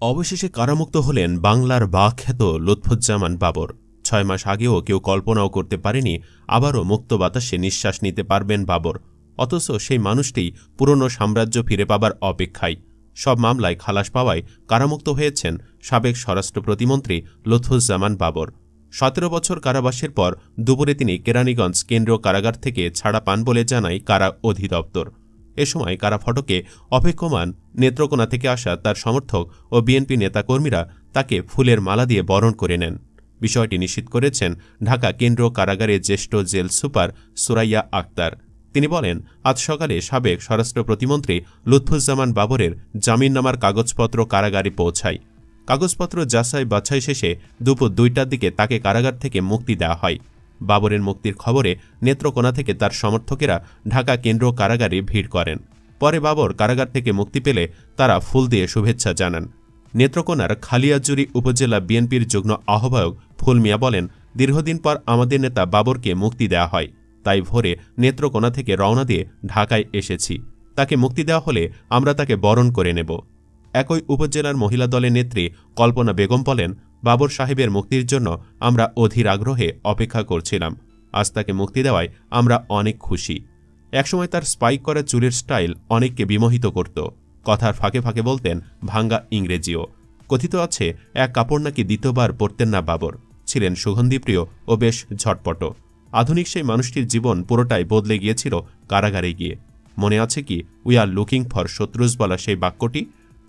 অবশেষে কারামুক্ত হলেন বাংলার বাখ্যাত লুৎফুজ্জামান বাবর। ৬ মাস আগেও কেউ কল্পনাও করতে পারেনি আবারও মুক্ত বাতাসে নিঃশ্বাস নিতে পারবেন বাবর। অথচ সেই মানুষটি পুরনো সাম্রাজ্য ফিরে পাবার অপেক্ষায়। সব মামলায় খালাস পাওয়ায় কারামুক্ত হয়েছেন সাবেক স্বরাষ্ট্র প্রতিমন্ত্রী লুৎফুজ্জামান বাবর। ১৭ বছর কারাবাসের পর দুপুরে তিনি কেরানীগঞ্জ কেন্দ্রীয় কারাগার থেকে ছাড়া পান বলে জানায় কারা অধিদপ্তর। এ সময় কারা ফটকে অপেক্ষমান নেত্রকোনা থেকে আসা তার সমর্থক ও বিএনপি নেতাকর্মীরা তাকে ফুলের মালা দিয়ে বরণ করে নেন। বিষয়টি নিশ্চিত করেছেন ঢাকা কেন্দ্রীয় কারাগারের জ্যেষ্ঠ জেল সুপার সুরাইয়া আক্তার। তিনি বলেন, আজ সকালে সাবেক স্বরাষ্ট্র প্রতিমন্ত্রী লুৎফুজ্জামান বাবরের জামিননামার কাগজপত্র কারাগারে পৌঁছায়। কাগজপত্র যাচাই বাছাই শেষে দুপুর ২টার দিকে তাকে কারাগার থেকে মুক্তি দেওয়া হয়। বাবরের মুক্তির খবরে নেত্রকোনা থেকে তার সমর্থকেরা ঢাকা কেন্দ্রীয় কারাগারে ভিড় করেন। পরে বাবর কারাগার থেকে মুক্তি পেলে তারা ফুল দিয়ে শুভেচ্ছা জানান। নেত্রকোনার খালিয়াজুরি উপজেলা বিএনপির যুগ্ম আহ্বায়ক ফুল মিয়া বলেন, দীর্ঘদিন পর আমাদের নেতা বাবরকে মুক্তি দেওয়া হয়, তাই ভোরে নেত্রকোনা থেকে রওনা দিয়ে ঢাকায় এসেছি। তাকে মুক্তি দেওয়া হলে আমরা তাকে বরণ করে নেব। একই উপজেলার মহিলা দলের নেত্রী কল্পনা বেগম বলেন, বাবর সাহেবের মুক্তির জন্য আমরা অধীর আগ্রহে অপেক্ষা করছিলাম। আজ তাকে মুক্তি দেওয়ায় আমরা অনেক খুশি। একসময় তার স্পাইক করা চুলের স্টাইল অনেককে বিমোহিত করত। কথার ফাঁকে ফাঁকে বলতেন ভাঙ্গা ইংরেজিও। কথিত আছে, এক কাপড় নাকি দ্বিতীয়বার পরতেন না বাবর। ছিলেন সুগন্ধিপ্রিয় ও বেশ ঝটপট। আধুনিক সেই মানুষটির জীবন পুরোটাই বদলে গিয়েছিল কারাগারে গিয়ে। মনে আছে কি উই আর লুকিং ফর শত্রুজ বলা সেই বাক্যটি?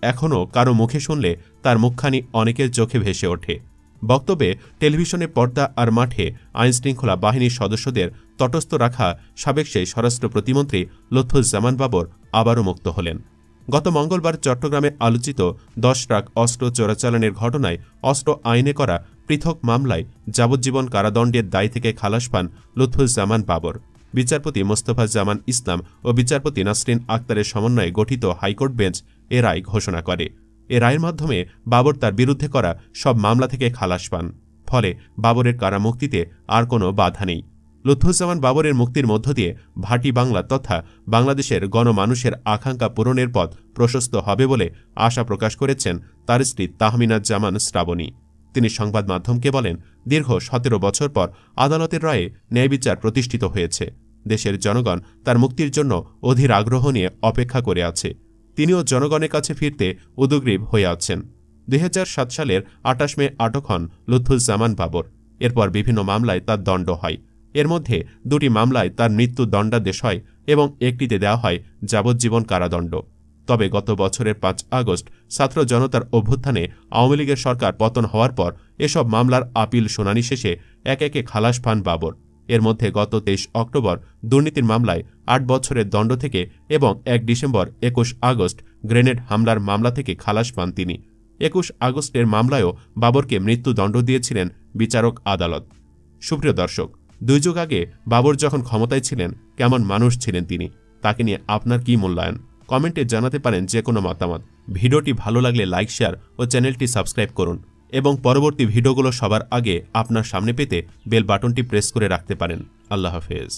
এখনও কারো মুখে শুনলে তার মুখখানি অনেকের চোখে ভেসে ওঠে। বক্তব্যে টেলিভিশনের পর্দা আর মাঠে আইনশৃঙ্খলা বাহিনীর সদস্যদের তটস্থ রাখা সাবেক সেই স্বরাষ্ট্র প্রতিমন্ত্রী লুৎফুজ্জামান বাবর আবারও মুক্ত হলেন। গত মঙ্গলবার চট্টগ্রামে আলোচিত ১০ ট্রাক অস্ত্র চোরাচালানের ঘটনায় অস্ত্র আইনে করা পৃথক মামলায় যাবজ্জীবন কারাদণ্ডের দায় থেকে খালাস পান লুৎফুজ্জামান বাবর। বিচারপতি মোস্তফা জামান ইসলাম ও বিচারপতি নাসরিন আক্তারের সমন্বয়ে গঠিত হাইকোর্ট বেঞ্চ এ রায় ঘোষণা করে। এ রায়ের মাধ্যমে বাবর তার বিরুদ্ধে করা সব মামলা থেকে খালাস পান। ফলে বাবরের কারামুক্তিতে আর কোনো বাধা নেই। লুৎফুজ্জামান বাবরের মুক্তির মধ্য দিয়ে ভাটি বাংলা তথা বাংলাদেশের গণমানুষের আকাঙ্ক্ষা পূরণের পথ প্রশস্ত হবে বলে আশা প্রকাশ করেছেন তার স্ত্রী তাহমিনা জামান শ্রাবণী। তিনি সংবাদ মাধ্যমকে বলেন, দীর্ঘ ১৭ বছর পর আদালতের রায়ে ন্যায়বিচার প্রতিষ্ঠিত হয়েছে। দেশের জনগণ তার মুক্তির জন্য অধীর আগ্রহ নিয়ে অপেক্ষা করে আছে। তিনিও জনগণের কাছে ফিরতে উদগ্রীব হয়ে আছেন। ২০০৭ সালের ২৮ মে আটক হন লুৎফুজ্জামান বাবর। এরপর বিভিন্ন মামলায় তার দণ্ড হয়। এর মধ্যে ২টি মামলায় তার মৃত্যু দণ্ডাদেশ হয় এবং একটিতে দেওয়া হয় যাবজ্জীবন কারাদণ্ড। তবে গত বছরের ৫ আগস্ট ছাত্র জনতার অভ্যুত্থানে আওয়ামী লীগের সরকার পতন হওয়ার পর এসব মামলার আপিল শুনানি শেষে একে একে খালাস পান বাবর। এর মধ্যে গত ২৩ অক্টোবর দুর্নীতির মামলায় ৮ বছরের দণ্ড থেকে এবং ১ ডিসেম্বর ২১ আগস্ট গ্রেনেড হামলার মামলা থেকে খালাস পান তিনি। ২১ আগস্টের মামলায়ও বাবরকে মৃত্যুদণ্ড দিয়েছিলেন বিচারক আদালত। সুপ্রিয় দর্শক, ২ যুগ আগে বাবর যখন ক্ষমতায় ছিলেন কেমন মানুষ ছিলেন তিনি, তাকে নিয়ে আপনার কি মূল্যায়ন? কমেন্টে জানাতে পারেন যে কোনো মতামত। ভিডিওটি ভালো লাগলে লাইক, শেয়ার ও চ্যানেলটি সাবস্ক্রাইব করুন এবং পরবর্তী ভিডিওগুলো সবার আগে আপনার সামনে পেতে বেল বাটনটি প্রেস করে রাখতে পারেন। আল্লাহ হাফেজ।